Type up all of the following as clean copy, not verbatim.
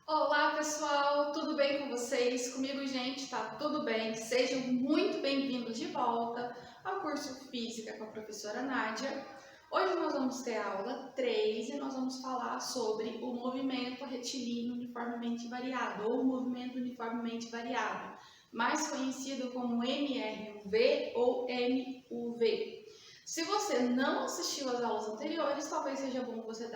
Olá pessoal, tudo bem com vocês? Comigo, gente, tá tudo bem? Sejam muito bem-vindos de volta ao curso Física com a professora Nádia. Hoje nós vamos ter a aula 3 e nós vamos falar sobre o movimento retilíneo uniformemente variado, ou movimento uniformemente variado, mais conhecido como MRUV ou MUV. Se você não assistiu às aulas anteriores, talvez seja bom você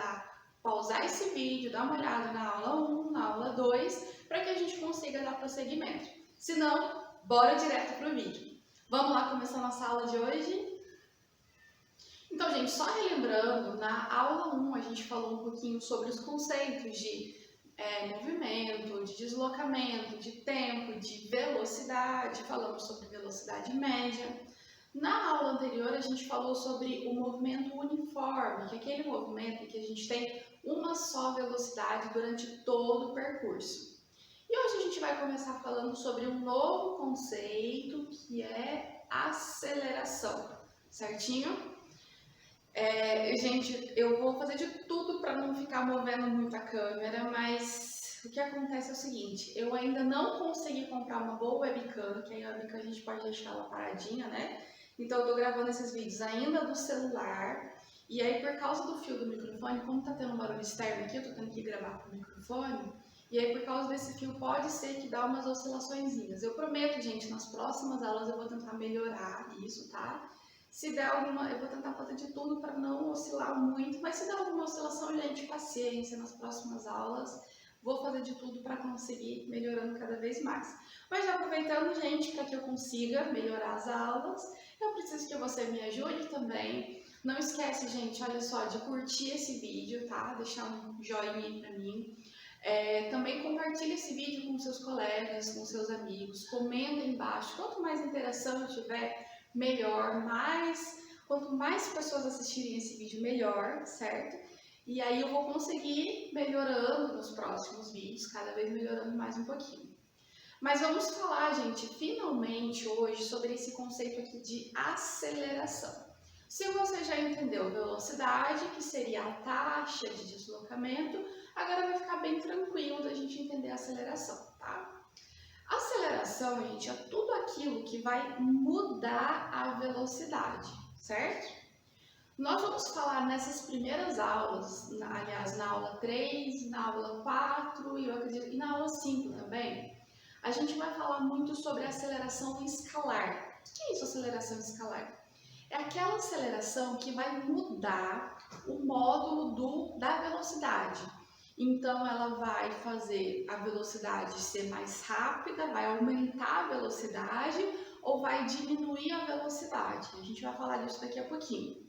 pausar esse vídeo, dar uma olhada na aula 1, na aula 2, para que a gente consiga dar prosseguimento. Se não, bora direto para o vídeo. Vamos lá começar nossa aula de hoje? Então, gente, só relembrando, na aula 1 a gente falou um pouquinho sobre os conceitos de movimento, de deslocamento, de tempo, de velocidade, falamos sobre velocidade média. Na aula anterior, a gente falou sobre o movimento uniforme, que é aquele movimento em que a gente tem uma só velocidade durante todo o percurso. E hoje a gente vai começar falando sobre um novo conceito, que é aceleração, certinho? Gente, eu vou fazer de tudo para não ficar movendo muito a câmera, mas o que acontece é o seguinte, eu ainda não consegui comprar uma boa webcam, que a webcam a gente pode deixar ela paradinha, né? Então eu tô gravando esses vídeos ainda do celular, e aí por causa do fio do microfone, como tá tendo um barulho externo aqui, eu tô tendo que gravar com o microfone, e aí por causa desse fio pode ser que dá umas oscilaçõezinhas. Eu prometo, gente, nas próximas aulas eu vou tentar melhorar isso, tá? Se der alguma, eu vou tentar fazer de tudo para não oscilar muito, mas se der alguma oscilação, gente, paciência, nas próximas aulas vou fazer de tudo para conseguir melhorando cada vez mais. Mas já aproveitando, gente, para que eu consiga melhorar as aulas, eu preciso que você me ajude também. Não esquece, gente, olha só, de curtir esse vídeo, tá? Deixar um joinha aí para mim. Também compartilhe esse vídeo com seus colegas, com seus amigos, comenta aí embaixo. Quanto mais interação eu tiver, melhor, quanto mais pessoas assistirem esse vídeo, melhor, certo? E aí eu vou conseguir melhorando nos próximos vídeos, cada vez melhorando mais um pouquinho. Mas vamos falar, gente, finalmente hoje sobre esse conceito aqui de aceleração. Se você já entendeu velocidade, que seria a taxa de deslocamento, agora vai ficar bem tranquilo da gente entender a aceleração, tá? Aceleração, gente, é tudo aquilo que vai mudar a velocidade, certo? Nós vamos falar nessas primeiras aulas, aliás, na aula 3, na aula 4 e eu acredito que na aula 5 também, a gente vai falar muito sobre aceleração escalar. O que é isso, aceleração escalar? É aquela aceleração que vai mudar o módulo da velocidade. Então, ela vai fazer a velocidade ser mais rápida, vai aumentar a velocidade ou vai diminuir a velocidade. A gente vai falar disso daqui a pouquinho.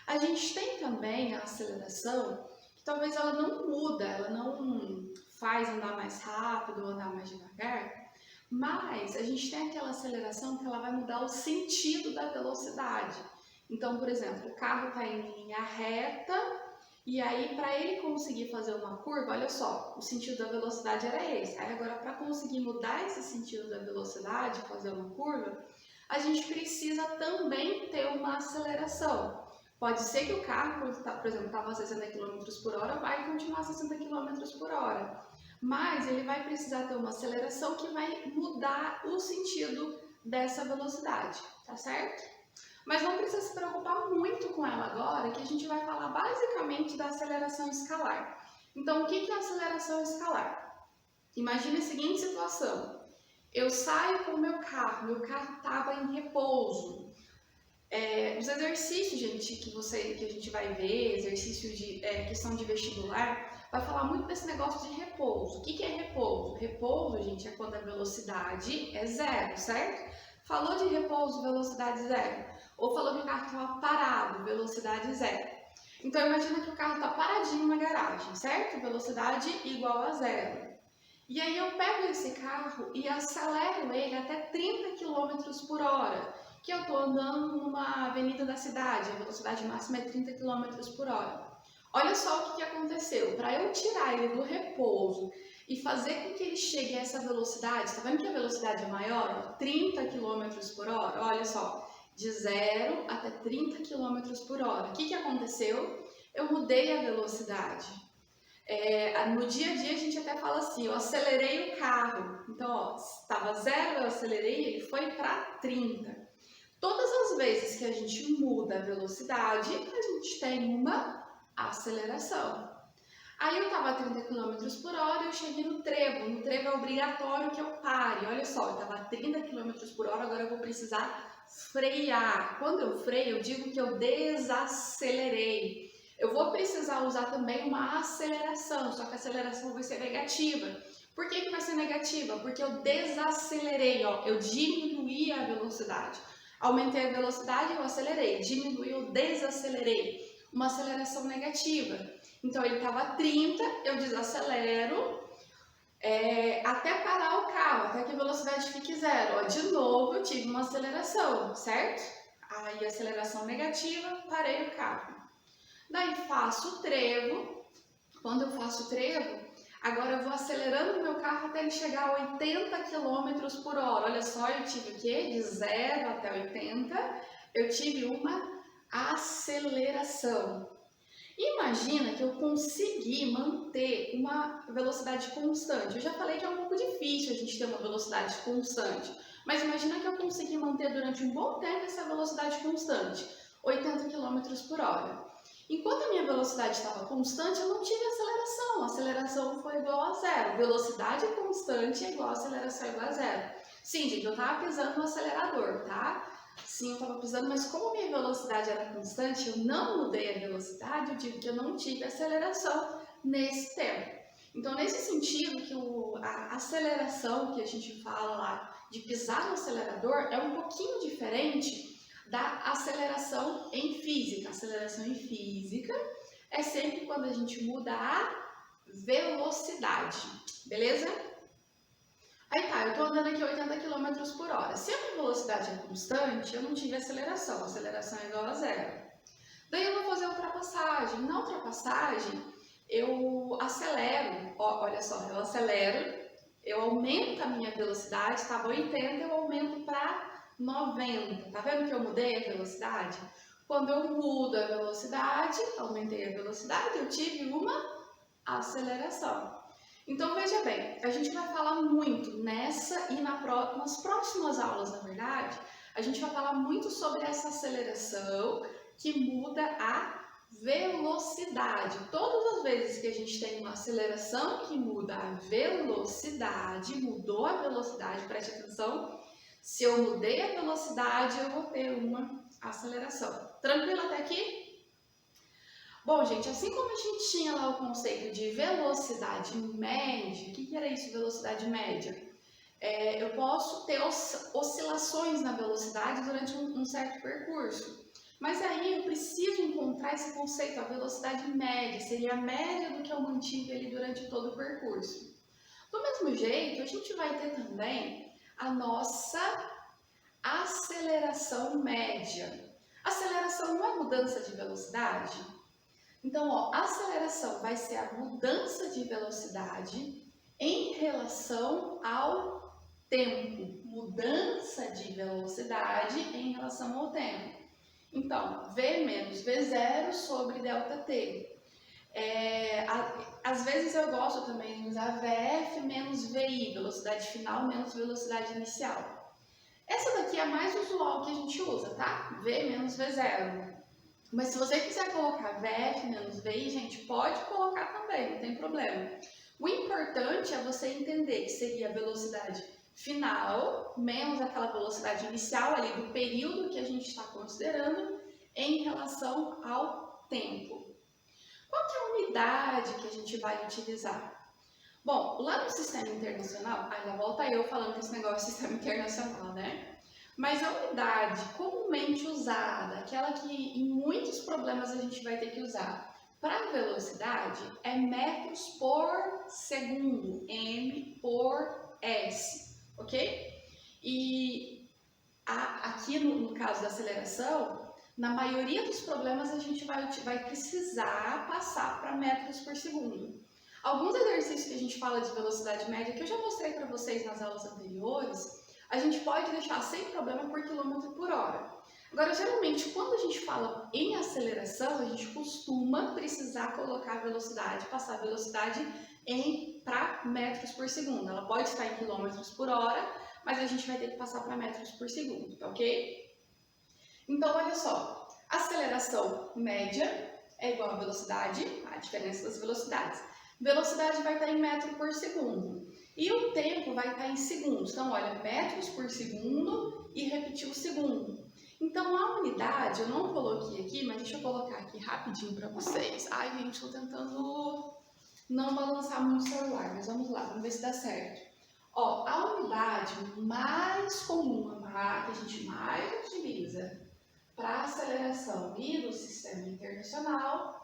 A gente tem também a aceleração, que talvez ela não muda, ela não faz andar mais rápido ou andar mais devagar, mas a gente tem aquela aceleração que ela vai mudar o sentido da velocidade. Então, por exemplo, o carro está em linha reta e aí para ele conseguir fazer uma curva, olha só, o sentido da velocidade era esse. Aí agora para conseguir mudar esse sentido da velocidade, fazer uma curva, a gente precisa também ter uma aceleração. Pode ser que o carro, por exemplo, estava a 60 km por hora, vai continuar a 60 km por hora. Mas ele vai precisar ter uma aceleração que vai mudar o sentido dessa velocidade, tá certo? Mas não precisa se preocupar muito com ela agora, que a gente vai falar basicamente da aceleração escalar. Então, o que é a aceleração escalar? Imagine a seguinte situação. Eu saio com o meu carro estava em repouso. Os exercícios, gente, que a gente vai ver, exercícios de questão de vestibular, vai falar muito desse negócio de repouso. O que é repouso? Repouso, gente, é quando a velocidade é zero, certo? Falou de repouso, velocidade zero. Ou falou que o carro estava parado, velocidade zero. Então, imagina que o carro está paradinho na garagem, certo? Velocidade igual a zero. E aí eu pego esse carro e acelero ele até 30 km por hora, que eu estou andando numa avenida da cidade, a velocidade máxima é 30 km por hora. Olha só o que aconteceu. Para eu tirar ele do repouso e fazer com que ele chegue a essa velocidade, está vendo que a velocidade é maior? 30 km por hora, olha só, de 0 até 30 km por hora. O que aconteceu? Eu mudei a velocidade. No dia a dia a gente até até fala assim, eu acelerei o carro. Então, ó, estava 0, eu acelerei, ele foi para 30. Todas as vezes que a gente muda a velocidade, a gente tem uma aceleração. Aí eu estava a 30 km por hora e eu cheguei no trevo. No trevo é obrigatório que eu pare. Olha só, eu estava a 30 km por hora, agora eu vou precisar frear. Quando eu freio, eu digo que eu desacelerei. Eu vou precisar usar também uma aceleração, só que a aceleração vai ser negativa. Por que vai ser negativa? Porque eu desacelerei, ó, eu diminuí a velocidade. Aumentei a velocidade, eu acelerei. Diminuí, eu desacelerei. Uma aceleração negativa. Então ele estava a 30, eu desacelero até parar o carro, até que a velocidade fique 0. Ó, de novo eu tive uma aceleração, certo? Aí aceleração negativa, parei o carro. Daí faço o trevo. Quando eu faço o trevo, agora eu vou acelerando o meu carro até ele chegar a 80 km por hora. Olha só, eu tive o quê? De 0 até 80, eu tive uma aceleração. Imagina que eu consegui manter uma velocidade constante. Eu já falei que é um pouco difícil a gente ter uma velocidade constante, mas imagina que eu consegui manter durante um bom tempo essa velocidade constante, 80 km por hora. Enquanto a minha velocidade estava constante, eu não tive aceleração. A aceleração foi igual a 0. Velocidade constante é igual a aceleração igual a 0. Sim, gente, eu estava pisando no acelerador, tá? Sim, eu estava pisando, mas como a minha velocidade era constante, eu não mudei a velocidade, eu digo que eu não tive aceleração nesse tempo. Então, nesse sentido, que a aceleração que a gente fala lá de pisar no acelerador é um pouquinho diferente da aceleração em física. A aceleração em física é sempre quando a gente muda a velocidade, beleza? Aí tá, eu tô andando aqui 80 km por hora. Se a minha velocidade é constante, eu não tive aceleração. A aceleração é igual a 0. Daí eu vou fazer a ultrapassagem. Na ultrapassagem, eu acelero. Ó, olha só, eu acelero, eu aumento a minha velocidade, estava 80, eu aumento para 90. Tá vendo que eu mudei a velocidade? Quando eu mudo a velocidade, aumentei a velocidade, eu tive uma aceleração. Então veja bem, a gente vai falar muito nessa e nas próximas aulas, na verdade, a gente vai falar muito sobre essa aceleração que muda a velocidade. Todas as vezes que a gente tem uma aceleração que muda a velocidade, mudou a velocidade, preste atenção, se eu mudei a velocidade, eu vou ter uma aceleração. Tranquilo até aqui? Bom, gente, assim como a gente tinha lá o conceito de velocidade média, o que era isso, velocidade média? Eu posso ter oscilações na velocidade durante um certo percurso, mas aí eu preciso encontrar esse conceito, a velocidade média, seria a média do que eu mantive ali durante todo o percurso. Do mesmo jeito, a gente vai ter também a nossa aceleração média. Aceleração não é mudança de velocidade? Então, ó, a aceleração vai ser a mudança de velocidade em relação ao tempo. Mudança de velocidade em relação ao tempo. Então, V menos V0 sobre ΔT. Às vezes eu gosto também de usar VF menos VI, velocidade final menos velocidade inicial. Essa daqui é a mais usual que a gente usa, tá? V menos V0. Mas se você quiser colocar VF menos VI, gente, pode colocar também, não tem problema. O importante é você entender que seria a velocidade final menos aquela velocidade inicial ali do período que a gente está considerando em relação ao tempo. Qual que é a unidade que a gente vai utilizar? Bom, lá no sistema internacional, ainda volta eu falando desse negócio de sistema internacional, né? Mas a unidade comumente usada, aquela que em muitos problemas a gente vai ter que usar para velocidade, é metros por segundo, M por S, ok? E aqui no caso da aceleração, na maioria dos problemas a gente vai precisar passar para metros por segundo. Alguns exercícios que a gente fala de velocidade média, que eu já mostrei para vocês nas aulas anteriores, a gente pode deixar sem problema por quilômetro por hora. Agora, geralmente, quando a gente fala em aceleração, a gente costuma precisar colocar a velocidade, passar a velocidade para metros por segundo. Ela pode estar em quilômetros por hora, mas a gente vai ter que passar para metros por segundo, tá ok? Então, olha só, aceleração média é igual a velocidade, a diferença das velocidades. Velocidade vai estar em metro por segundo e o tempo vai estar em segundos. Então, olha, metros por segundo e repetir o segundo. Então, a unidade, eu não coloquei aqui, mas deixa eu colocar aqui rapidinho para vocês. Ai, gente, estou tentando não balançar muito o celular, mas vamos lá, vamos ver se dá certo. Ó, a unidade mais comum, a que a gente mais utiliza para aceleração e do sistema internacional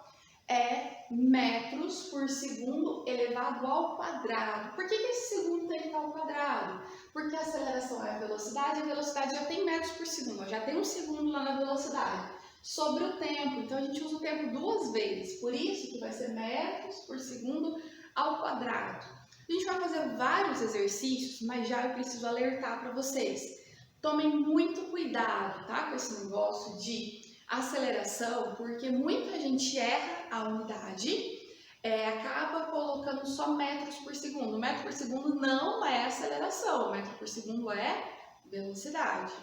é metros por segundo elevado ao quadrado. Por que esse segundo tem que estar ao quadrado? Porque a aceleração é a velocidade já tem metros por segundo, já tem um segundo lá na velocidade. Sobre o tempo, então a gente usa o tempo duas vezes, por isso que vai ser metros por segundo ao quadrado. A gente vai fazer vários exercícios, mas já eu preciso alertar para vocês. Tomem muito cuidado, tá, com esse negócio de aceleração, porque muita gente erra a unidade, acaba colocando só metros por segundo. Metro por segundo não é aceleração, metro por segundo é velocidade.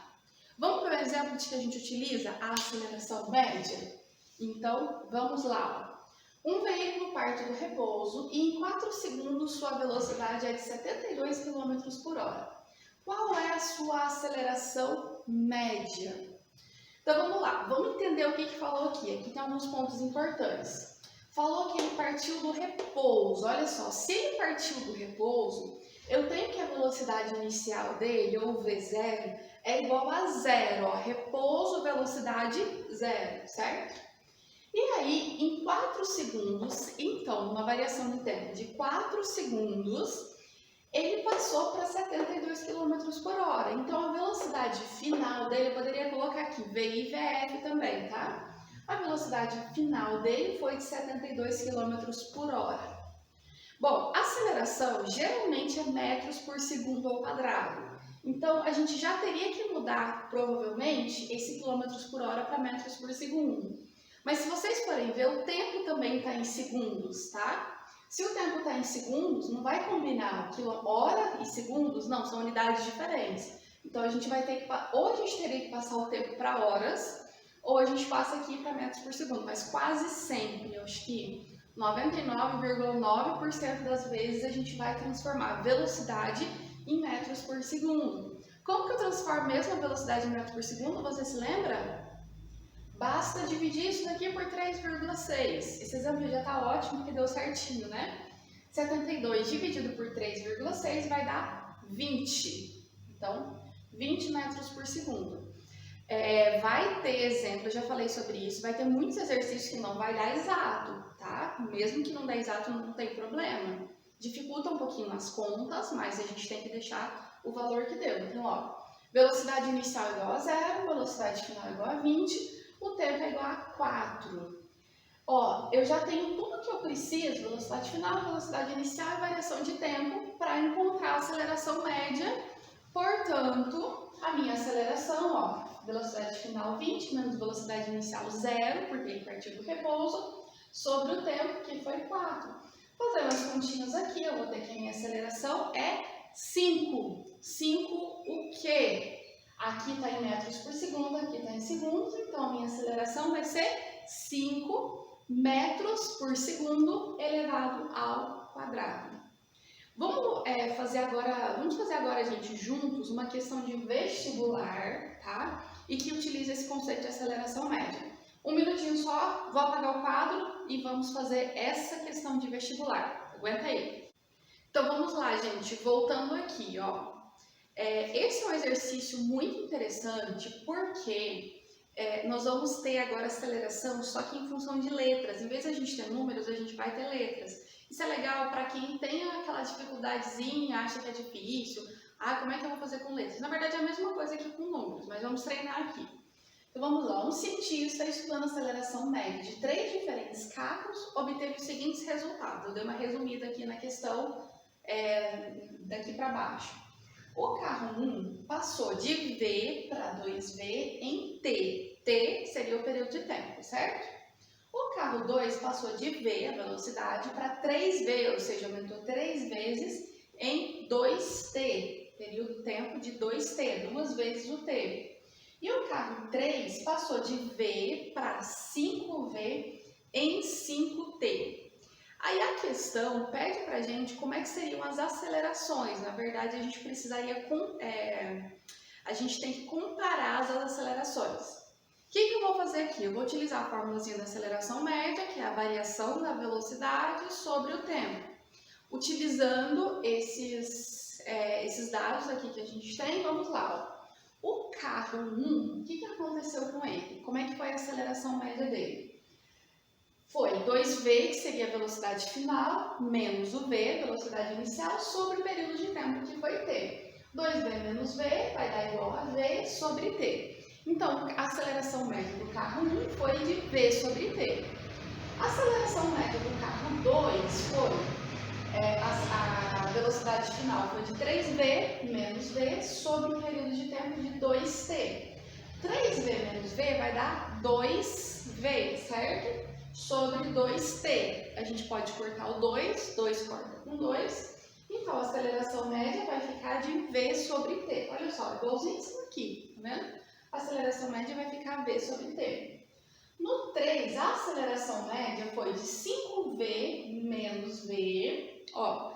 Vamos para o exemplo de que a gente utiliza a aceleração média? Então, vamos lá. Um veículo parte do repouso e em 4 segundos sua velocidade é de 72 km por hora. Qual é a sua aceleração média? Então vamos lá, vamos entender o que falou aqui. Aqui tem alguns pontos importantes. Falou que ele partiu do repouso. Olha só, se ele partiu do repouso, eu tenho que a velocidade inicial dele, ou V0, é igual a zero. Ó, repouso, velocidade zero, certo? E aí, em 4 segundos, então, uma variação de tempo de 4 segundos, ele passou para 72 km por hora. Então, a velocidade final dele, eu poderia colocar aqui VI e VF também, tá? A velocidade final dele foi de 72 km por hora. Bom, aceleração geralmente é metros por segundo ao quadrado. Então, a gente já teria que mudar, provavelmente, esse quilômetros por hora para metros por segundo. Mas se vocês forem ver, o tempo também está em segundos, tá? Se o tempo está em segundos, não vai combinar hora e segundos, não, são unidades diferentes. Então, a gente vai ter que, ou a gente teria que passar o tempo para horas, ou a gente passa aqui para metros por segundo. Mas quase sempre, eu acho que 99,9% das vezes a gente vai transformar a velocidade em metros por segundo. Como que eu transformo mesmo a velocidade em metros por segundo? Você se lembra? Basta dividir isso daqui por 3,6. Esse exemplo já está ótimo porque deu certinho, né? 72 dividido por 3,6 vai dar 20. Então, 20 metros por segundo. Vai ter exemplo, eu já falei sobre isso, vai ter muitos exercícios que não vai dar exato, tá? Mesmo que não dê exato, não tem problema. Dificulta um pouquinho as contas, mas a gente tem que deixar o valor que deu. Então, ó, velocidade inicial igual a 0, velocidade final igual a 20, o tempo é igual a 4. Ó, eu já tenho tudo que eu preciso, velocidade final, velocidade inicial e variação de tempo, para encontrar a aceleração média. Portanto, a minha aceleração, ó, velocidade final 20 menos velocidade inicial 0, porque ele partiu do repouso, sobre o tempo, que foi 4. Fazendo as continhas aqui, eu vou ter que a minha aceleração é 5. 5 o quê? Aqui está em metros por segundo, aqui está em segundos, então a minha aceleração vai ser 5 metros por segundo elevado ao quadrado. Vamos fazer agora, gente, juntos uma questão de vestibular, tá? E que utiliza esse conceito de aceleração média. Um minutinho só, vou apagar o quadro e vamos fazer essa questão de vestibular. Aguenta aí. Então vamos lá, gente, voltando aqui, ó. Esse é um exercício muito interessante porque nós vamos ter agora aceleração só que em função de letras. Em vez de a gente ter números, a gente vai ter letras. Isso é legal para quem tem aquela dificuldadezinha, acha que é difícil. Como é que eu vou fazer com letras? Na verdade é a mesma coisa que com números, mas vamos treinar aqui. Então vamos lá, um cientista estudando aceleração média de 3 diferentes carros obteve os seguintes resultados. Eu dei uma resumida aqui na questão daqui para baixo. O carro 1 passou de V para 2V em T. T seria o período de tempo, certo? O carro 2 passou de V, a velocidade, para 3V, ou seja, aumentou 3 vezes carro 3 passou de V para 5V em 5T. Aí a questão pede para a gente como é que seriam as acelerações. Na verdade, a gente precisaria, a gente tem que comparar as acelerações. O que eu vou fazer aqui? Eu vou utilizar a formulazinha da aceleração média, que é a variação da velocidade sobre o tempo. Utilizando esses dados aqui que a gente tem, vamos lá. O carro 1, o que aconteceu com ele? Como é que foi a aceleração média dele? Foi 2V, que seria a velocidade final, menos o V, velocidade inicial, sobre o período de tempo que foi T. 2V menos V vai dar igual a V sobre T. Então, a aceleração média do carro 1 foi de V sobre T. A aceleração média do carro 2 foi, a velocidade final foi de 3V menos V sobre o período de tempo de 2T. 3V menos V vai dar 2V, certo? Sobre 2T. A gente pode cortar o 2 corta com 2. Então, a aceleração média vai ficar de V sobre T. Olha só, igualzinho isso aqui, tá vendo? A aceleração média vai ficar V sobre T. No 3, a aceleração média foi de 5V menos V, ó,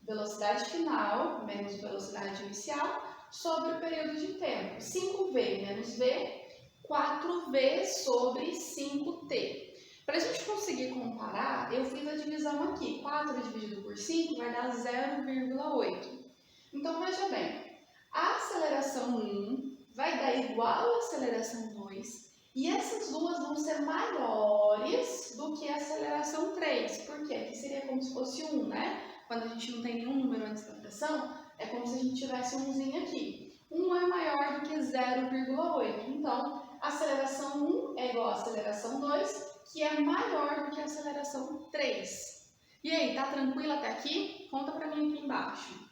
velocidade final menos velocidade inicial, sobre o período de tempo. 5V menos V, 4V sobre 5T. Para a gente conseguir comparar, eu fiz a divisão aqui. 4 dividido por 5 vai dar 0,8. Então, veja bem, a aceleração 1 vai dar igual à aceleração 2 e essas duas vão ser maiores do que a aceleração 3. Por quê? Aqui seria como se fosse 1, né? Quando a gente não tem nenhum número antes da fração, é como se a gente tivesse um umzinho aqui. 1 é maior do que 0,8. Então, a aceleração 1 é igual à aceleração 2, que é maior do que a aceleração 3. E aí, tá tranquilo até aqui? Conta pra mim aqui embaixo.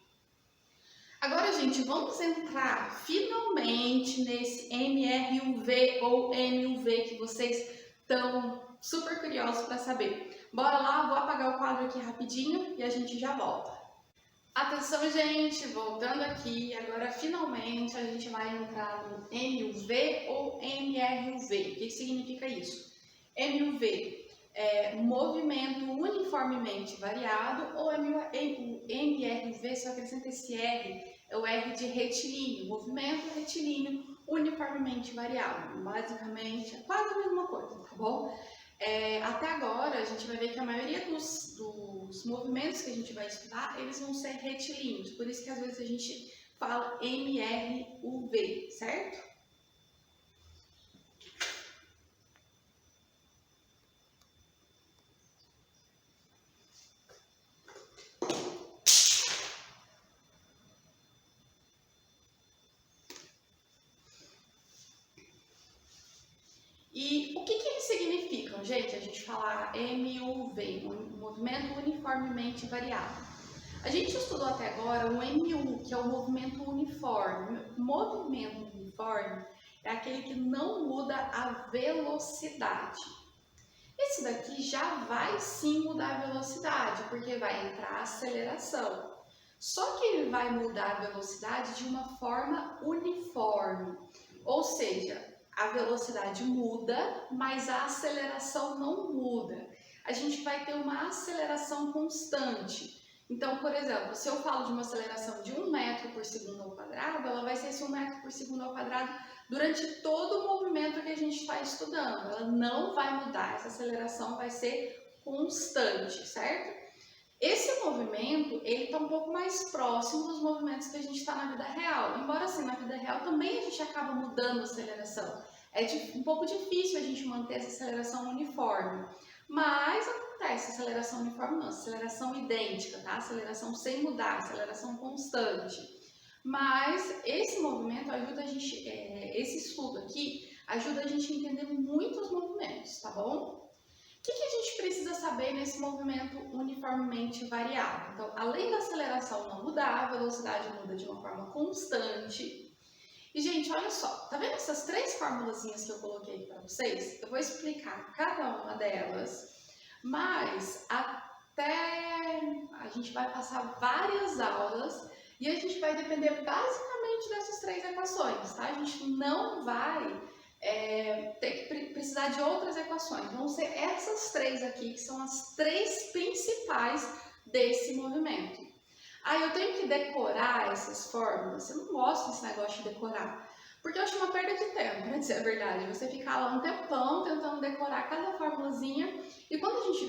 Agora, gente, vamos entrar finalmente nesse MRUV ou MUV que vocês estão super curiosos para saber. Bora lá, vou apagar o quadro aqui rapidinho e a gente já volta. Atenção, gente, voltando aqui, agora finalmente a gente vai entrar no MUV ou MRUV. O que significa isso? MUV é movimento uniformemente variado, ou MRV, só acrescenta esse R, é o R de retilíneo, movimento retilíneo uniformemente variado. Basicamente, é quase a mesma coisa, tá bom? Até agora, a gente vai ver que a maioria dos movimentos que a gente vai estudar, eles vão ser retilíneos, por isso que às vezes a gente fala MRUV, certo? E o que eles significam, gente, a gente falar MUV, movimento uniformemente variado? A gente estudou até agora o MU, que é o movimento uniforme. O movimento uniforme é aquele que não muda a velocidade. Esse daqui já vai sim mudar a velocidade, porque vai entrar a aceleração. Só que ele vai mudar a velocidade de uma forma uniforme, ou seja, a velocidade muda, mas a aceleração não muda. A gente vai ter uma aceleração constante. Então, por exemplo, se eu falo de uma aceleração de 1 metro por segundo ao quadrado, ela vai ser esse 1 metro por segundo ao quadrado durante todo o movimento que a gente está estudando. Ela não vai mudar, essa aceleração vai ser constante, certo? Esse movimento, ele está um pouco mais próximo dos movimentos que a gente está na vida real. Embora assim, na vida real também a gente acaba mudando a aceleração. É um pouco difícil a gente manter essa aceleração uniforme. Mas acontece, aceleração uniforme não, aceleração idêntica, tá? Aceleração sem mudar, aceleração constante. Mas esse movimento ajuda a gente, esse estudo aqui, ajuda a gente a entender muitos movimentos, tá bom? O que a gente precisa saber nesse movimento uniformemente variado? Então, além da aceleração não mudar, a velocidade muda de uma forma constante. E, gente, olha só, tá vendo essas 3 formulazinhas que eu coloquei aqui para vocês? Eu vou explicar cada uma delas, mas até a gente vai passar várias aulas e a gente vai depender basicamente dessas 3 equações, tá? A gente não vai ter que precisar de outras equações. Vão ser essas três aqui, que são as três principais desse movimento. Aí eu tenho que decorar essas fórmulas. Eu não gosto desse negócio de decorar, porque eu acho uma perda de tempo, pra dizer a verdade. Você ficar lá um tempão tentando decorar cada formulazinha, e quando a gente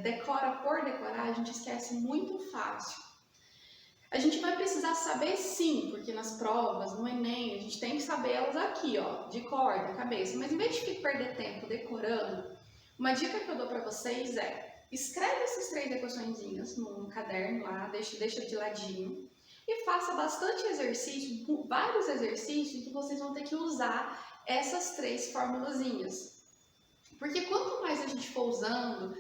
decora por decorar, a gente esquece muito fácil. A gente vai precisar saber sim, porque nas provas, no Enem, a gente tem que saber elas aqui, ó, de cor, da cabeça. Mas em vez de perder tempo decorando, uma dica que eu dou pra vocês é: escreve essas três equaçõezinhas num caderno lá, deixa de ladinho, e faça bastante exercício, vários exercícios que vocês vão ter que usar essas três formulazinhas. Porque quanto mais a gente for usando,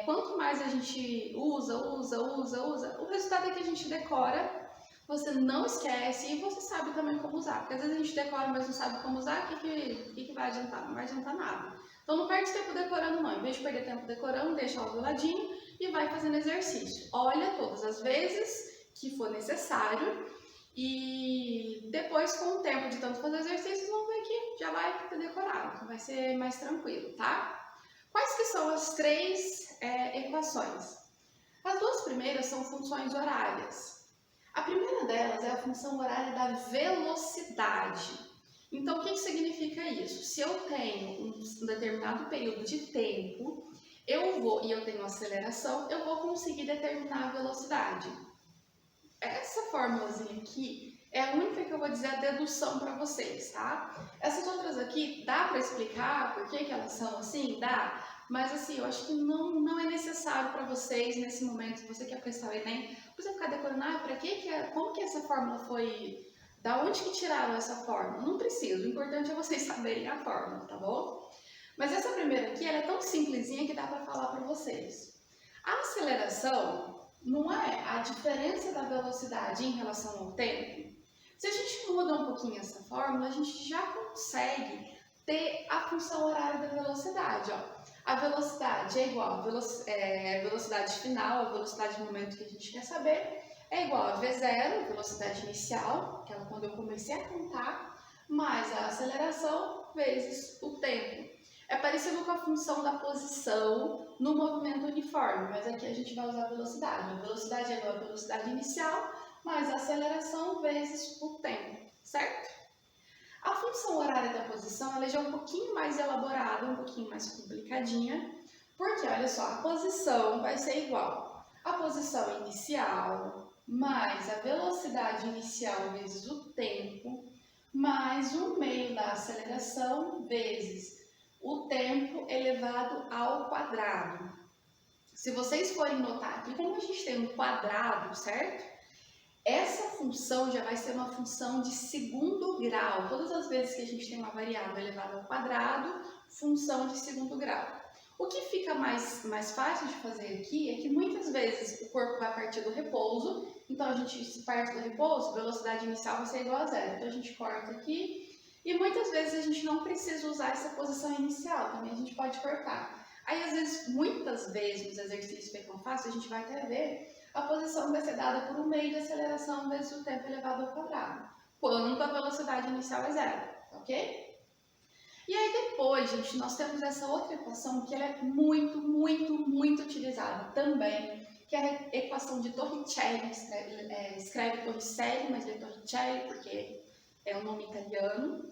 quanto mais a gente usa, o resultado é que a gente decora, você não esquece e você sabe também como usar. Porque às vezes a gente decora, mas não sabe como usar, o que vai adiantar? Não vai adiantar nada. Então não perde tempo decorando não, em vez de perder tempo decorando, deixa ela do ladinho e vai fazendo exercício. Olha todas as vezes que for necessário e depois, com o tempo de tanto fazer exercícios, vão ver que já vai ter decorado, que vai ser mais tranquilo, tá? Quais que são as três equações? As duas primeiras são funções horárias. A primeira delas é a função horária da velocidade. Então, o que significa isso? Se eu tenho um determinado período de tempo, e eu tenho aceleração, eu vou conseguir determinar a velocidade. Essa formulazinha aqui é a única que eu vou dizer a dedução para vocês, tá? Essas outras aqui, dá para explicar por que elas são assim? Dá. Mas assim, eu acho que não é necessário para vocês nesse momento, se você quer prestar o Enem, você ficar decorando, como que essa fórmula foi, da onde que tiraram essa fórmula? Não precisa, o importante é vocês saberem a fórmula, tá bom? Mas essa primeira aqui, ela é tão simplesinha que dá para falar para vocês. A aceleração não é a diferença da velocidade em relação ao tempo. Se a gente muda um pouquinho essa fórmula, a gente já consegue ter a função horária da velocidade, ó. A velocidade é igual a velocidade final, a velocidade do momento que a gente quer saber, é igual a V0, velocidade inicial, que é quando eu comecei a contar, mais a aceleração vezes o tempo. É parecido com a função da posição no movimento uniforme, mas aqui a gente vai usar a velocidade. A velocidade é igual a velocidade inicial, mais a aceleração vezes o tempo, certo? A função horária da posição ela já é um pouquinho mais elaborada, um pouquinho mais complicadinha, porque olha só, a posição vai ser igual a posição inicial mais a velocidade inicial vezes o tempo, mais 1/2 da aceleração vezes o tempo elevado ao quadrado. Se vocês forem notar aqui, como a gente tem um quadrado, certo? Essa função já vai ser uma função de segundo grau. Todas as vezes que a gente tem uma variável elevada ao quadrado, função de segundo grau. O que fica mais fácil de fazer aqui é que muitas vezes o corpo vai partir do repouso, então a gente se parte do repouso, velocidade inicial vai ser igual a 0. Então a gente corta aqui e muitas vezes a gente não precisa usar essa posição inicial, também a gente pode cortar. Aí às vezes, muitas vezes nos exercícios que eu faço, a gente vai até ver a posição vai ser dada por 1/2 de aceleração vezes o tempo elevado ao quadrado, quando a velocidade inicial é 0, ok? E aí depois, gente, nós temos essa outra equação que ela é muito utilizada também, que é a equação de Torricelli, escreve Torricelli, mas é Torricelli porque é um nome italiano.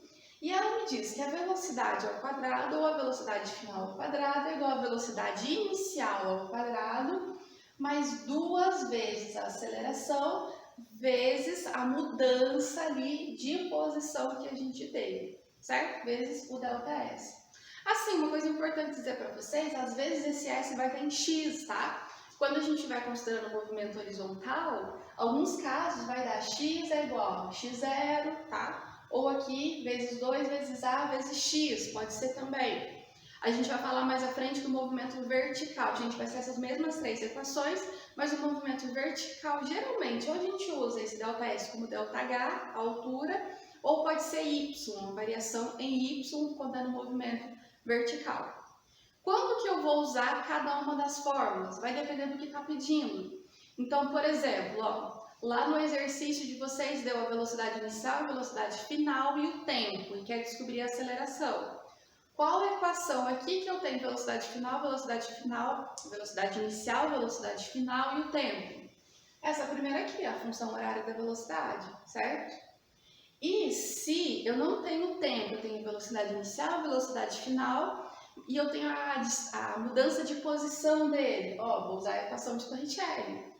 E ela me diz que a velocidade ao quadrado ou a velocidade final ao quadrado é igual à velocidade inicial ao quadrado mais 2 vezes a aceleração vezes a mudança ali de posição que a gente teve, certo? Vezes o ΔS. Assim, uma coisa importante dizer para vocês, às vezes esse S vai estar em X, tá? Quando a gente vai considerando o movimento horizontal, alguns casos vai dar X é igual a x0, tá? Ou aqui, vezes 2 vezes A vezes X, pode ser também. A gente vai falar mais à frente do movimento vertical. A gente vai ter essas mesmas três equações, mas o movimento vertical, geralmente, ou a gente usa esse ΔS como ΔH, a altura, ou pode ser Y, uma variação em Y quando é no movimento vertical. Quando que eu vou usar cada uma das fórmulas? Vai depender do que está pedindo. Então, por exemplo, ó, Lá no exercício de vocês deu a velocidade inicial, a velocidade final e o tempo, e quer descobrir a aceleração. Qual a equação aqui que eu tenho velocidade inicial, velocidade final e o tempo? Essa primeira aqui, a função horária da velocidade, certo? E se eu não tenho tempo, eu tenho velocidade inicial, velocidade final e eu tenho a mudança de posição dele, ó, vou usar a equação de Torricelli.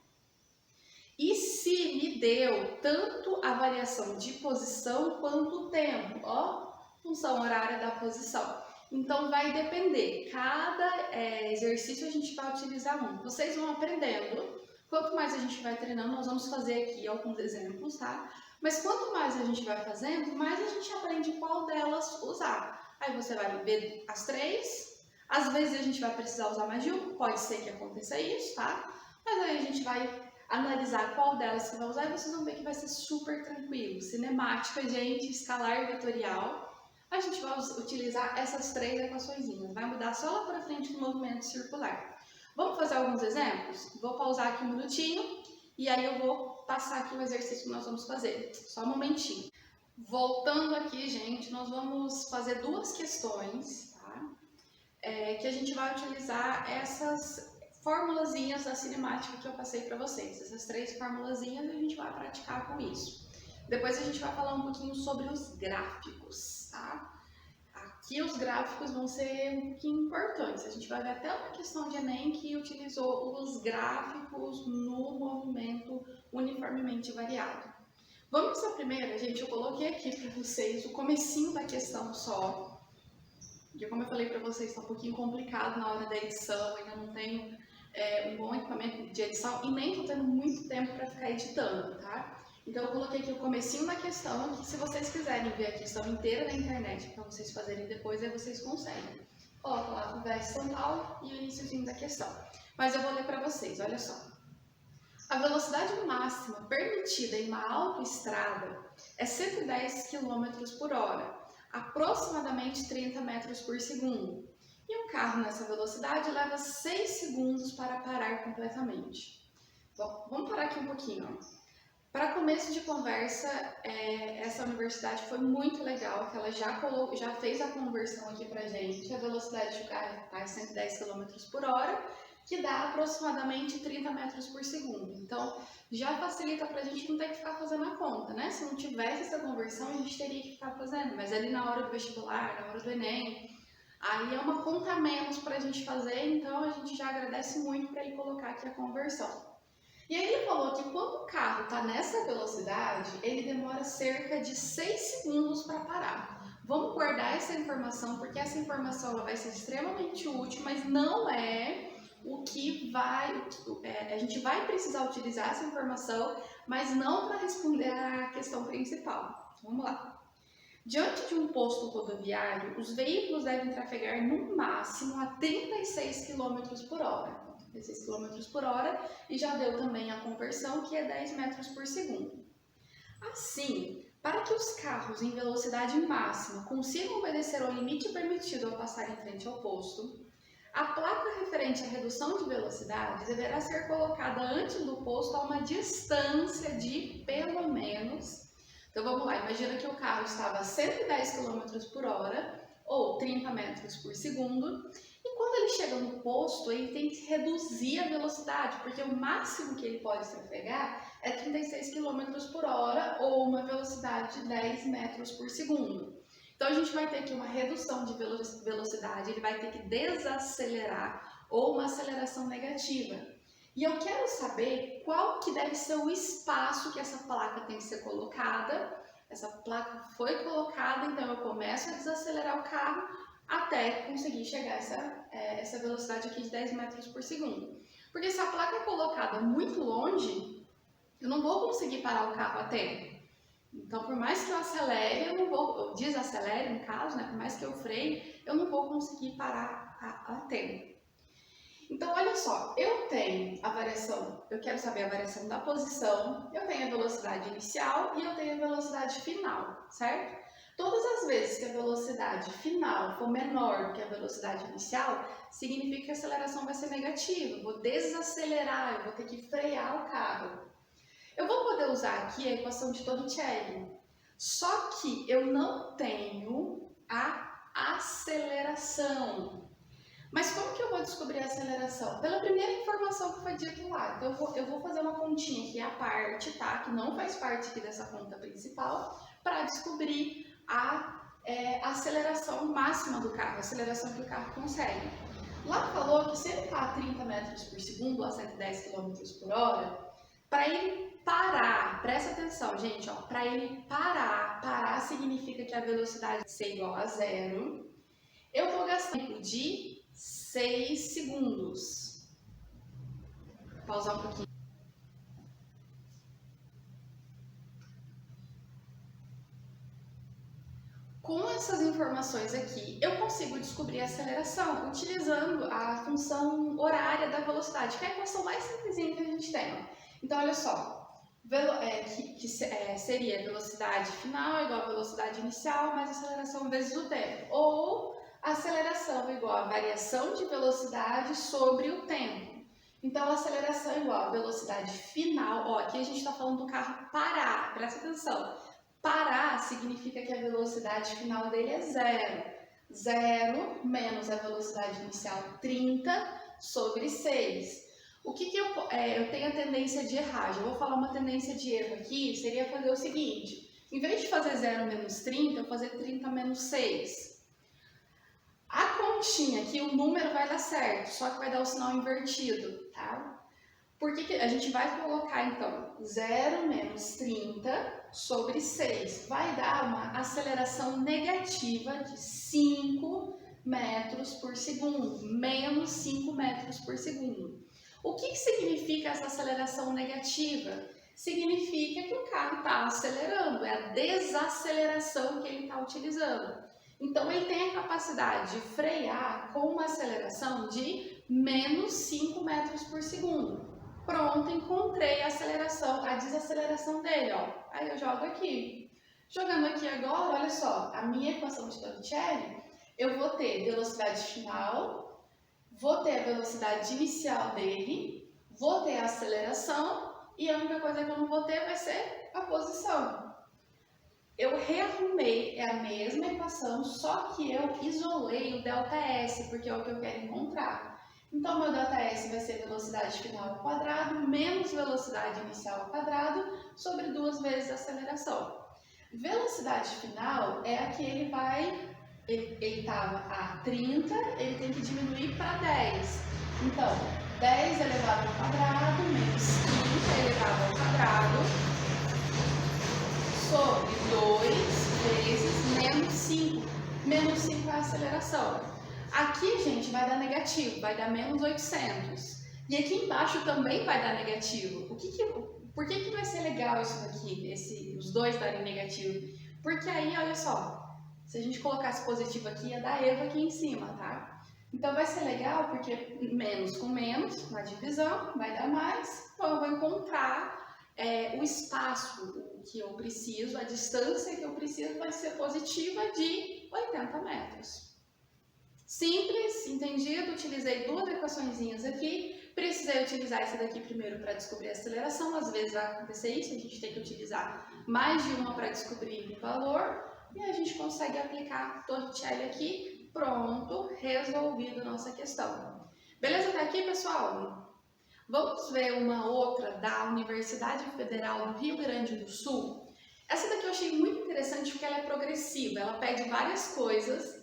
E se me deu tanto a variação de posição quanto o tempo, ó, função horária da posição. Então vai depender, cada exercício a gente vai utilizar um. Vocês vão aprendendo, quanto mais a gente vai treinando, nós vamos fazer aqui alguns exemplos, tá? Mas quanto mais a gente vai fazendo, mais a gente aprende qual delas usar. Aí você vai ver as três, às vezes a gente vai precisar usar mais de uma, pode ser que aconteça isso, tá? Mas aí a gente vai analisar qual delas que vai usar e vocês vão ver que vai ser super tranquilo. Cinemática, gente, escalar e vetorial. A gente vai utilizar essas três equaçõezinhas. Vai mudar só lá para frente no movimento circular. Vamos fazer alguns exemplos? Vou pausar aqui um minutinho e aí eu vou passar aqui o exercício que nós vamos fazer. Só um momentinho. Voltando aqui, gente, nós vamos fazer duas questões, tá? Que a gente vai utilizar essas formulazinhas da cinemática que eu passei para vocês. Essas três formulazinhas a gente vai praticar com isso. Depois a gente vai falar um pouquinho sobre os gráficos, tá? Aqui os gráficos vão ser um pouquinho importantes. A gente vai ver até uma questão de Enem que utilizou os gráficos no movimento uniformemente variado. Vamos à primeira, gente, eu coloquei aqui para vocês o comecinho da questão só. Porque como eu falei para vocês, está um pouquinho complicado na hora da edição, ainda não tenho um bom equipamento de edição e nem estou tendo muito tempo para ficar editando, tá? Então eu coloquei aqui o comecinho da questão, que se vocês quiserem ver a questão inteira na internet para vocês fazerem depois, aí vocês conseguem. Coloca lá o VS São Paulo e o iniciozinho da questão. Mas eu vou ler para vocês, olha só. A velocidade máxima permitida em uma autoestrada é 110 km por hora, aproximadamente 30 metros por segundo. E um carro nessa velocidade leva 6 segundos para parar completamente. Bom, vamos parar aqui um pouquinho, ó. Para começo de conversa, essa universidade foi muito legal, que ela já fez a conversão aqui pra gente. A velocidade do carro está a 110 km por hora, que dá aproximadamente 30 metros por segundo. Então, já facilita para a gente não ter que ficar fazendo a conta, né? Se não tivesse essa conversão, a gente teria que ficar fazendo. Mas ali na hora do vestibular, na hora do Enem, aí é uma conta a menos para a gente fazer, então a gente já agradece muito para ele colocar aqui a conversão. E aí ele falou que quando o carro está nessa velocidade, ele demora cerca de 6 segundos para parar. Vamos guardar essa informação, porque essa informação ela vai ser extremamente útil, mas não é o que vai... a gente vai precisar utilizar essa informação, mas não para responder a questão principal. Vamos lá. Diante de um posto rodoviário, os veículos devem trafegar no máximo a 36 km por hora. 36 km por hora e já deu também a conversão, que é 10 metros por segundo. Assim, para que os carros em velocidade máxima consigam obedecer ao limite permitido ao passar em frente ao posto, a placa referente à redução de velocidade deverá ser colocada antes do posto a uma distância de pelo menos... Então vamos lá, imagina que o carro estava a 110 km por hora ou 30 metros por segundo, e quando ele chega no posto, ele tem que reduzir a velocidade, porque o máximo que ele pode trafegar é 36 km por hora ou uma velocidade de 10 metros por segundo. Então a gente vai ter aqui uma redução de velocidade, ele vai ter que desacelerar ou uma aceleração negativa. E eu quero saber qual que deve ser o espaço que essa placa tem que ser colocada. Essa placa foi colocada, então eu começo a desacelerar o carro até conseguir chegar a essa velocidade aqui de 10 metros por segundo. Porque se a placa é colocada muito longe, eu não vou conseguir parar o carro a tempo. Então, por mais que eu acelere, eu desacelere no caso, né? Por mais que eu freie, eu não vou conseguir parar a tempo. Então, olha só, eu tenho a variação, eu quero saber a variação da posição, eu tenho a velocidade inicial e eu tenho a velocidade final, certo? Todas as vezes que a velocidade final for menor do que a velocidade inicial, significa que a aceleração vai ser negativa, eu vou desacelerar, eu vou ter que frear o carro. Eu vou eu usar aqui a equação de Torricelli. Só que eu não tenho a aceleração. Mas como que eu vou descobrir a aceleração? Pela primeira informação que foi dito lá. Então eu vou fazer uma continha aqui à parte, tá? Que não faz parte aqui dessa conta principal, para descobrir a aceleração máxima do carro, a aceleração que o carro consegue. Lá falou que se ele está a 30 metros por segundo, a 110 km por hora, para ele parar, presta atenção, gente, ó, para ele parar significa que a velocidade ser igual a zero, eu vou gastar tempo de 6 segundos. Vou pausar um pouquinho. Com essas informações aqui, eu consigo descobrir a aceleração utilizando a função horária da velocidade, que é a equação mais simplesinha que a gente tem. Então, olha só, seria velocidade final igual a velocidade inicial mais aceleração vezes o tempo. Ou aceleração igual a variação de velocidade sobre o tempo. Então, a aceleração igual a velocidade final. Ó, aqui a gente está falando do carro parar, presta atenção. Parar significa que a velocidade final dele é zero. Zero menos a velocidade inicial 30 sobre 6. O que eu tenho a tendência de errar? Já vou falar uma tendência de erro aqui, seria fazer o seguinte. Em vez de fazer 0 menos 30, eu fazer 30 menos 6. A continha aqui, o número vai dar certo, só que vai dar o sinal invertido, tá? Por que a gente vai colocar, então, 0 menos 30 sobre 6? Vai dar uma aceleração negativa de 5 metros por segundo, menos 5 metros por segundo. O que significa essa aceleração negativa? Significa que o carro está acelerando, é a desaceleração que ele está utilizando. Então, ele tem a capacidade de frear com uma aceleração de menos 5 metros por segundo. Pronto, encontrei a aceleração, a desaceleração dele, ó. Aí eu jogo aqui. Jogando aqui agora, olha só, a minha equação de Torricelli, eu vou ter velocidade final, vou ter a velocidade inicial dele, vou ter a aceleração e a única coisa que eu não vou ter vai ser a posição. Eu rearrumei, é a mesma equação, só que eu isolei o ΔS, porque é o que eu quero encontrar. Então, meu ΔS vai ser velocidade final ao quadrado menos velocidade inicial ao quadrado sobre 2 vezes a aceleração. Velocidade final é a que ele estava a 30, ele tem que diminuir para 10. Então, 10 elevado ao quadrado menos 30 elevado ao quadrado sobre 2 vezes menos 5. Menos 5 é a aceleração. Aqui, gente, vai dar negativo, vai dar menos 800. E aqui embaixo também vai dar negativo. Por que vai ser legal isso daqui, os dois darem negativo? Porque aí, olha só, se a gente colocasse positivo aqui, ia dar EVA aqui em cima, tá? Então vai ser legal porque menos com menos, na divisão, vai dar mais. Então eu vou encontrar o espaço que eu preciso, a distância que eu preciso vai ser positiva de 80 metros. Simples, entendido, utilizei 2 equaçõezinhas aqui, precisei utilizar essa daqui primeiro para descobrir a aceleração, às vezes vai acontecer isso, a gente tem que utilizar mais de uma para descobrir o valor, e a gente consegue aplicar Torricelli aqui, pronto, resolvido nossa questão. Beleza até aqui, pessoal? Vamos ver uma outra da Universidade Federal do Rio Grande do Sul. Essa daqui eu achei muito interessante porque ela é progressiva, ela pede várias coisas.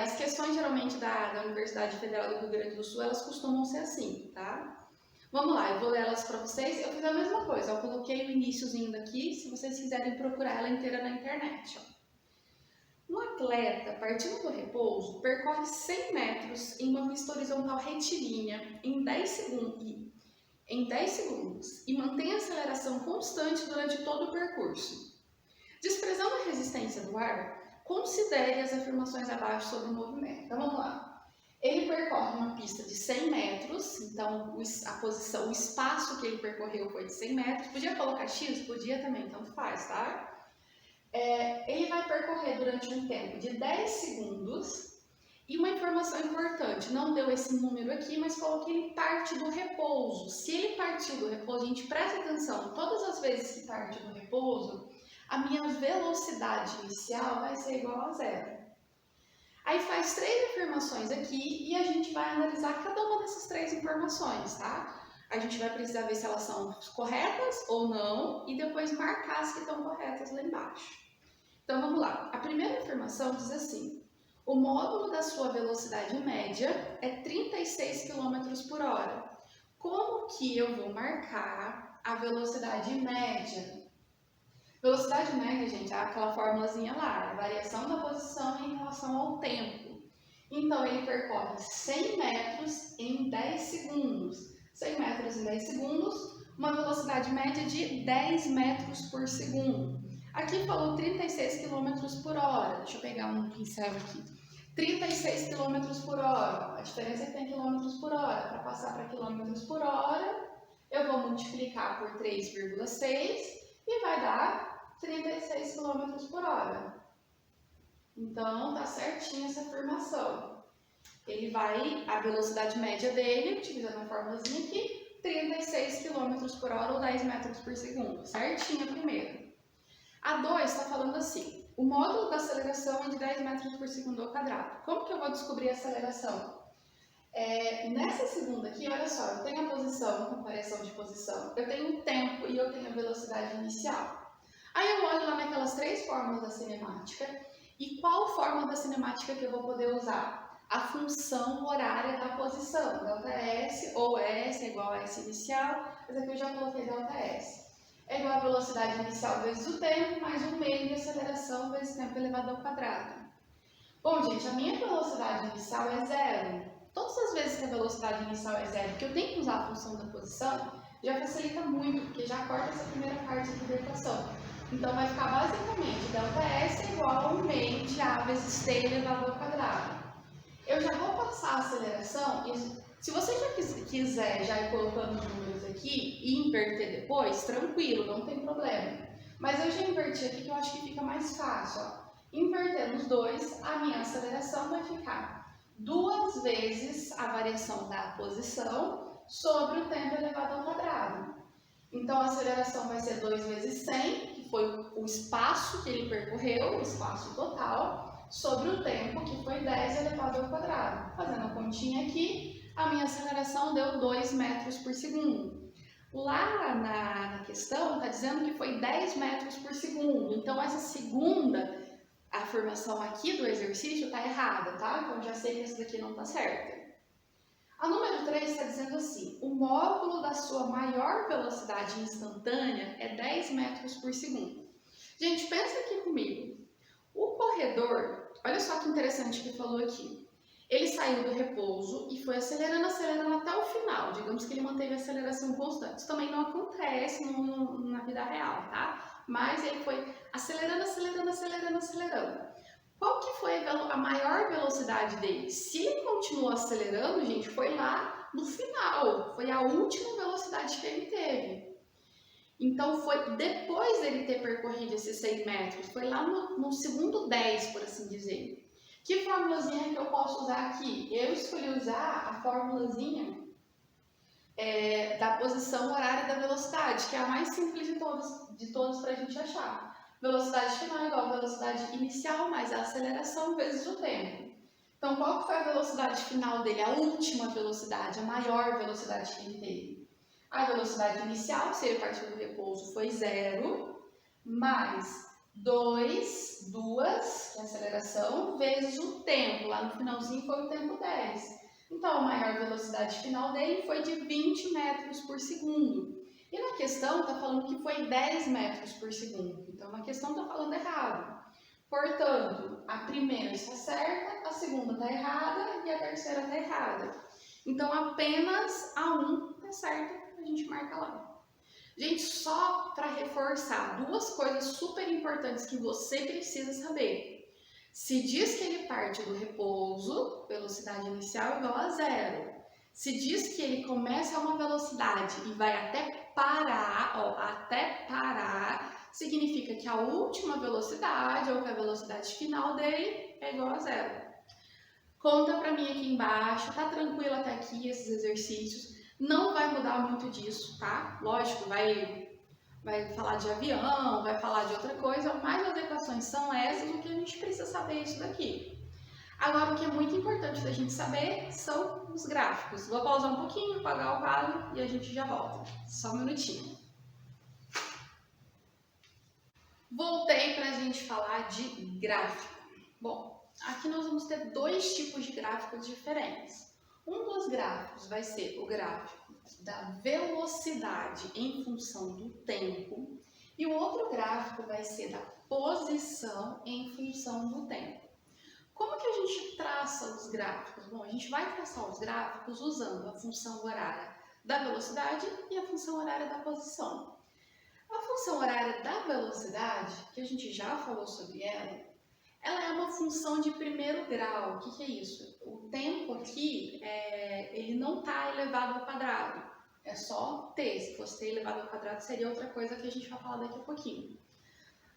As questões geralmente da Universidade Federal do Rio Grande do Sul, elas costumam ser assim, tá? Vamos lá, eu vou ler elas para vocês. Eu fiz a mesma coisa, eu coloquei o iniciozinho daqui, se vocês quiserem procurar ela inteira na internet. Ó. Um atleta, partindo do repouso, percorre 100 metros em uma pista horizontal retilínea em 10 segundos e mantém a aceleração constante durante todo o percurso. Desprezando a resistência do ar, considere as afirmações abaixo sobre o movimento. Então, vamos lá. Ele percorre uma pista de 100 metros, então a posição, o espaço que ele percorreu foi de 100 metros. Podia colocar X? Podia também, tanto faz, tá? Ele vai percorrer durante um tempo de 10 segundos E uma informação importante, não deu esse número aqui, mas falou que ele parte do repouso. Se ele partiu do repouso, gente, presta atenção, todas as vezes que parte do repouso, a minha velocidade inicial vai ser igual a zero. Aí faz 3 afirmações aqui e a gente vai analisar cada uma dessas 3 informações, tá? A gente vai precisar ver se elas são corretas ou não e depois marcar as que estão corretas lá embaixo. Então vamos lá. A primeira afirmação diz assim: o módulo da sua velocidade média é 36 km por hora. Como que eu vou marcar a velocidade média? Velocidade média, gente, é aquela formulazinha lá, a variação da posição em relação ao tempo. Então, ele percorre 100 metros em 10 segundos. 100 metros em 10 segundos, uma velocidade média de 10 metros por segundo. Aqui falou 36 km por hora. Deixa eu pegar um pincel aqui. 36 km por hora. A diferença é que tem km por hora. Para passar para km por hora, eu vou multiplicar por 3,6 e vai dar 36 km por hora. Então, tá certinho essa afirmação. Ele vai, a velocidade média dele, utilizando a formulazinha aqui, 36 km por hora ou 10 metros por segundo. Certinho a primeira. A 2 está falando assim: o módulo da aceleração é de 10 metros por segundo ao quadrado. Como que eu vou descobrir a aceleração? Nessa segunda aqui, olha só, eu tenho a posição, a variação de posição, eu tenho o tempo e eu tenho a velocidade inicial. Aí eu olho lá naquelas 3 fórmulas da cinemática e qual forma da cinemática que eu vou poder usar? A função horária da posição, ΔS ou S é igual a S inicial, mas aqui eu já coloquei ΔS. É igual a velocidade inicial vezes o tempo, mais o meio de aceleração vezes o tempo elevado ao quadrado. Bom, gente, a minha velocidade inicial é zero. Todas as vezes que a velocidade inicial é zero, que eu tenho que usar a função da posição, já facilita muito, porque já corta essa primeira parte aqui da equação. Então, vai ficar basicamente ΔS é igual a 1 meio de A vezes T elevado ao quadrado. Eu já vou passar a aceleração, e se você já quiser já ir colocando os números aqui e inverter depois, tranquilo, não tem problema. Mas eu já inverti aqui que eu acho que fica mais fácil. Ó. Invertendo os dois, a minha aceleração vai ficar 2 vezes a variação da posição sobre o tempo elevado ao quadrado. Então, a aceleração vai ser 2 vezes 100, que foi o espaço que ele percorreu, o espaço total, sobre o tempo, que foi 10 elevado ao quadrado. Fazendo a continha aqui, a minha aceleração deu 2 metros por segundo. Lá na questão, está dizendo que foi 10 metros por segundo. Então, essa segunda afirmação aqui do exercício está errada, tá? Então, já sei que essa daqui não está certa. A número 3 está dizendo assim: o módulo da sua maior velocidade instantânea é 10 metros por segundo. Gente, pensa aqui comigo. O corredor, olha só que interessante que falou aqui. Ele saiu do repouso e foi acelerando até o final. Digamos que ele manteve a aceleração constante. Isso também não acontece na vida real, tá? Mas ele foi acelerando. Qual que foi a maior velocidade dele? Se ele continuou acelerando, gente, foi lá no final. Foi a última velocidade que ele teve. Então, foi depois dele ter percorrido esses 100 metros. Foi lá no segundo 10, por assim dizer. Que formulazinha que eu posso usar aqui? Eu escolhi usar a formulazinha da posição horária da velocidade, que é a mais simples de todas para a gente achar. Velocidade final é igual a velocidade inicial mais a aceleração vezes o tempo. Então, qual que foi a velocidade final dele? A última velocidade, a maior velocidade que ele teve. A velocidade inicial, se ele partiu do repouso, foi 0, mais 2, que é a aceleração, vezes o tempo. Lá no finalzinho foi o tempo 10. Então, a maior velocidade final dele foi de 20 metros por segundo. E na questão está falando que foi 10 metros por segundo. Então, na questão está falando errado. Portanto, a primeira está certa, a segunda está errada e a terceira está errada. Então, apenas a 1 está certa, a gente marca lá. Gente, só para reforçar, 2 coisas super importantes que você precisa saber. Se diz que ele parte do repouso, velocidade inicial igual a 0. Se diz que ele começa a uma velocidade e vai até parar, significa que a última velocidade, ou que a velocidade final dele, é igual a 0. Conta pra mim aqui embaixo, tá tranquilo até aqui esses exercícios? Não vai mudar muito disso, tá? Lógico, vai falar de avião, vai falar de outra coisa, mas as equações são essas, o que a gente precisa saber é isso daqui. Agora, o que é muito importante da gente saber são os gráficos. Vou pausar um pouquinho, apagar o quadro e a gente já volta. Só um minutinho. Voltei para a gente falar de gráfico. Bom, aqui nós vamos ter dois tipos de gráficos diferentes. Um dos gráficos vai ser o gráfico da velocidade em função do tempo e o outro gráfico vai ser da posição em função do tempo. Como que a gente traça os gráficos? Bom, a gente vai traçar os gráficos usando a função horária da velocidade e a função horária da posição. A função horária da velocidade, que a gente já falou sobre ela é uma função de primeiro grau. O que é isso? O tempo aqui, ele não está elevado ao quadrado, é só t. Se fosse t elevado ao quadrado, seria outra coisa que a gente vai falar daqui a pouquinho.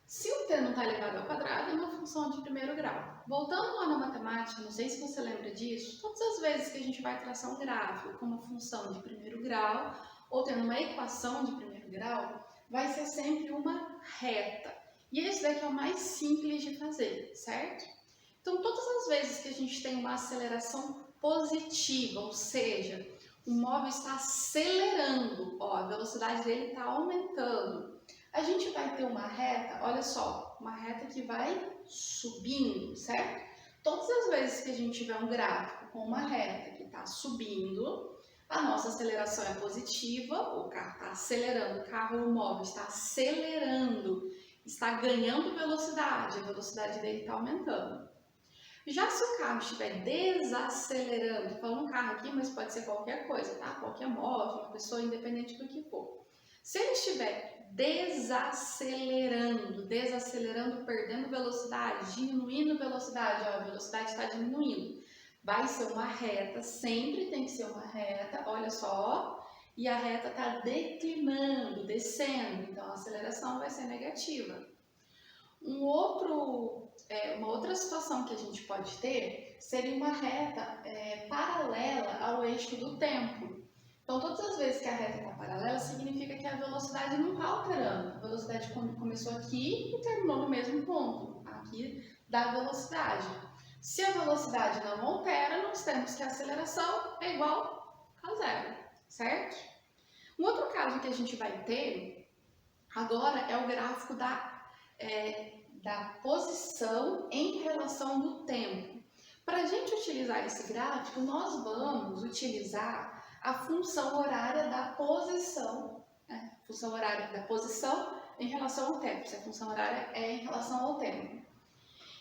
Se o t não está elevado ao quadrado, é uma função de primeiro grau. Voltando lá na matemática, não sei se você lembra disso, todas as vezes que a gente vai traçar um gráfico com uma função de primeiro grau, ou tendo uma equação de primeiro grau, vai ser sempre uma reta. E esse daqui é o mais simples de fazer, certo? Então, todas as vezes que a gente tem uma aceleração positiva, ou seja, o móvel está acelerando, ó, a velocidade dele está aumentando, a gente vai ter uma reta, olha só, uma reta que vai subindo, certo? Todas as vezes que a gente tiver um gráfico com uma reta que está subindo, a nossa aceleração é positiva, o carro está acelerando, o carro ou o móvel está acelerando, está ganhando velocidade, a velocidade dele está aumentando. Já se o carro estiver desacelerando, estou falando um carro aqui, mas pode ser qualquer coisa, tá? Qualquer móvel, uma pessoa, independente do que for. Se ele estiver desacelerando, perdendo velocidade, diminuindo velocidade, ó, a velocidade está diminuindo, vai ser uma reta, sempre tem que ser uma reta, olha só, e a reta está declinando, descendo, então a aceleração vai ser negativa. Uma outra situação que a gente pode ter seria uma reta paralela ao eixo do tempo. Então, todas as vezes que a reta está paralela, significa que a velocidade não está alterando. A velocidade começou aqui e terminou no mesmo ponto, aqui da velocidade. Se a velocidade não altera, nós temos que a aceleração é igual a zero, certo? Um outro caso que a gente vai ter agora é o gráfico da posição em relação do tempo. Para a gente utilizar esse gráfico, nós vamos utilizar a função horária da posição, né? Função horária da posição em relação ao tempo, se a função horária é em relação ao tempo.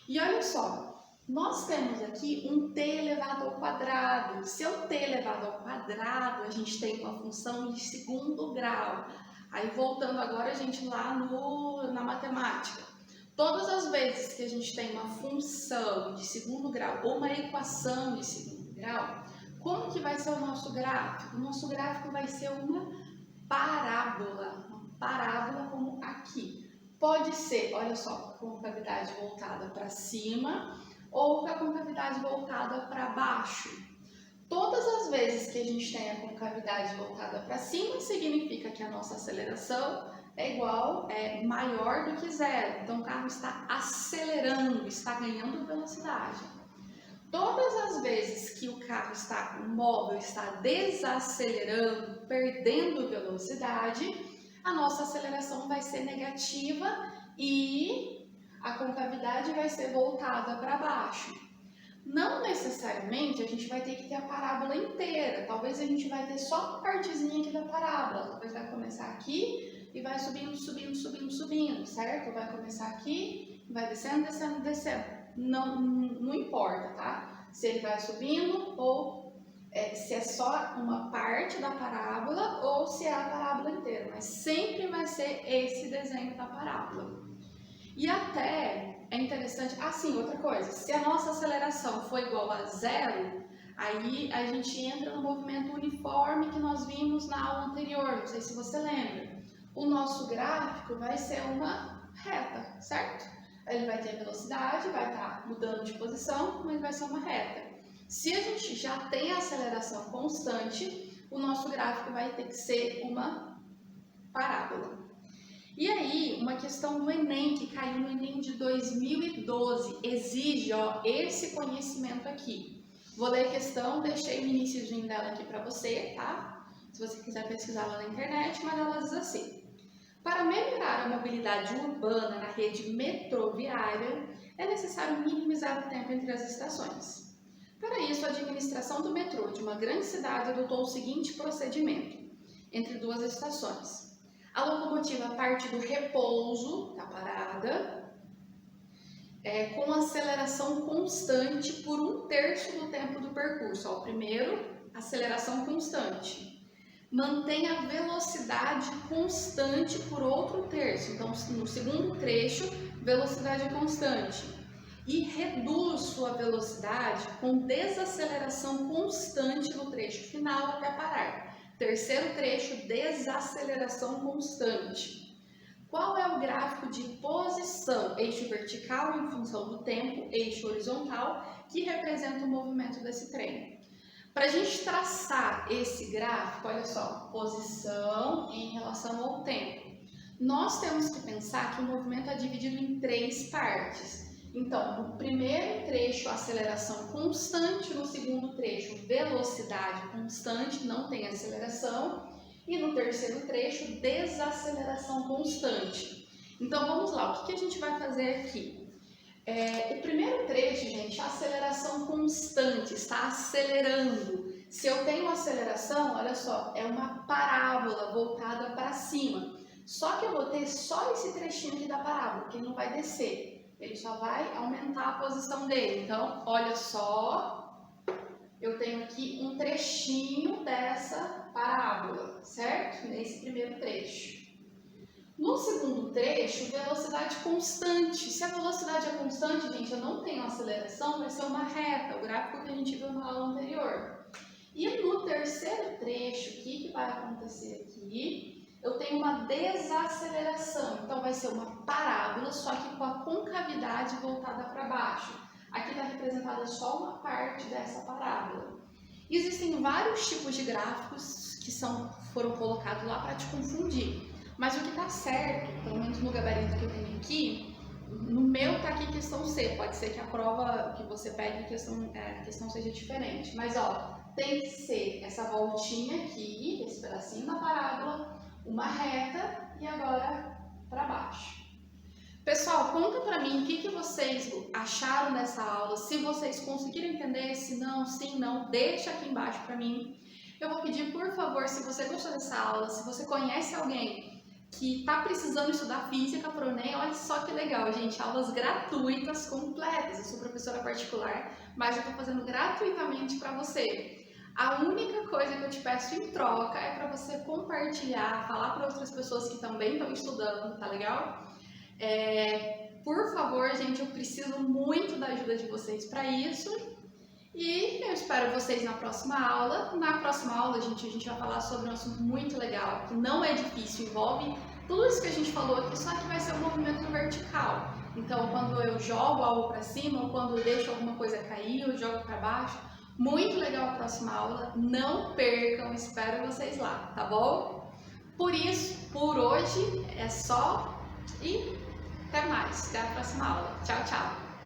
E olha só, nós temos aqui um t elevado ao quadrado. Se é um t elevado ao quadrado, a gente tem uma função de segundo grau. Aí voltando agora a gente lá na matemática. Todas as vezes que a gente tem uma função de segundo grau ou uma equação de segundo grau, como que vai ser o nosso gráfico? O nosso gráfico vai ser uma parábola como aqui. Pode ser, olha só, com a concavidade voltada para cima ou com a concavidade voltada para baixo. Todas as vezes que a gente tem a concavidade voltada para cima, significa que a nossa aceleração é maior do que zero. Então, o carro está acelerando, está ganhando velocidade. Todas as vezes que o móvel está desacelerando, perdendo velocidade, a nossa aceleração vai ser negativa e a concavidade vai ser voltada para baixo. Não necessariamente a gente vai ter que ter a parábola inteira, talvez a gente vai ter só uma partezinha aqui da parábola, talvez vai começar aqui e vai subindo, certo? Vai começar aqui, vai descendo. Não importa, tá? Se ele vai subindo ou se é só uma parte da parábola ou se é a parábola inteira, mas sempre vai ser esse desenho da parábola. E até é interessante, assim, outra coisa, se a nossa aceleração for igual a zero, aí a gente entra no movimento uniforme que nós vimos na aula anterior, não sei se você lembra. O nosso gráfico vai ser uma reta, certo? Ele vai ter velocidade, vai estar mudando de posição, mas vai ser uma reta. Se a gente já tem a aceleração constante, o nosso gráfico vai ter que ser uma parábola. E aí, uma questão do Enem, que caiu no Enem de 2012, exige esse conhecimento aqui. Vou ler a questão, deixei o iniciozinho dela aqui para você, tá? Se você quiser pesquisar lá na internet, mas ela diz assim: para melhorar a mobilidade urbana na rede metroviária, é necessário minimizar o tempo entre as estações. Para isso, a administração do metrô de uma grande cidade adotou o seguinte procedimento entre duas estações. A locomotiva parte do repouso, da parada, com aceleração constante por 1/3 do tempo do percurso. O primeiro, aceleração constante. Mantém a velocidade constante por outro terço. Então, no segundo trecho, velocidade constante. E reduz sua velocidade com desaceleração constante no trecho final até parar. Terceiro trecho, desaceleração constante. Qual é o gráfico de posição? Eixo vertical em função do tempo, eixo horizontal, que representa o movimento desse trem. Para a gente traçar esse gráfico, olha só, posição em relação ao tempo. Nós temos que pensar que o movimento é dividido em 3 partes. Então, no primeiro trecho, aceleração constante, no segundo trecho, velocidade constante, não tem aceleração, e no terceiro trecho, desaceleração constante. Então, vamos lá, o que a gente vai fazer aqui? O primeiro trecho, gente, aceleração constante, está acelerando. Se eu tenho aceleração, olha só, é uma parábola voltada para cima. Só que eu vou ter só esse trechinho aqui da parábola, porque ele não vai descer. Ele só vai aumentar a posição dele. Então, olha só, eu tenho aqui um trechinho dessa parábola, certo? Nesse primeiro trecho. No segundo trecho, velocidade constante. Se a velocidade é constante, gente, eu não tenho aceleração, vai ser uma reta, o gráfico que a gente viu na aula anterior. E no terceiro trecho, o que vai acontecer aqui? Eu tenho uma desaceleração, então vai ser uma parábola, só que com a concavidade voltada para baixo. Aqui está representada só uma parte dessa parábola. Existem vários tipos de gráficos que foram colocados lá para te confundir. Mas o que está certo, pelo menos no gabarito que eu tenho aqui, no meu está aqui questão C. Pode ser que a prova que você pegue a questão seja diferente. Mas tem que ser essa voltinha aqui, esse pedacinho da parábola, uma reta e agora para baixo. Pessoal, conta para mim o que vocês acharam dessa aula, se vocês conseguiram entender, se não, sim, não, deixa aqui embaixo para mim. Eu vou pedir, por favor, se você gostou dessa aula, se você conhece alguém que está precisando estudar física para o Enem, olha só que legal, gente, aulas gratuitas, completas. Eu sou professora particular, mas eu estou fazendo gratuitamente para você. A única coisa que eu te peço em troca é para você compartilhar, falar para outras pessoas que também estão estudando, tá legal? Por favor, gente, eu preciso muito da ajuda de vocês para isso. E eu espero vocês na próxima aula. Na próxima aula, gente, a gente vai falar sobre um assunto muito legal, que não é difícil, envolve tudo isso que a gente falou aqui, só que vai ser um movimento vertical. Então, quando eu jogo algo para cima, ou quando eu deixo alguma coisa cair, eu jogo para baixo. Muito legal a próxima aula, não percam, espero vocês lá, tá bom? Por isso, por hoje é só e até mais, até a próxima aula. Tchau, tchau!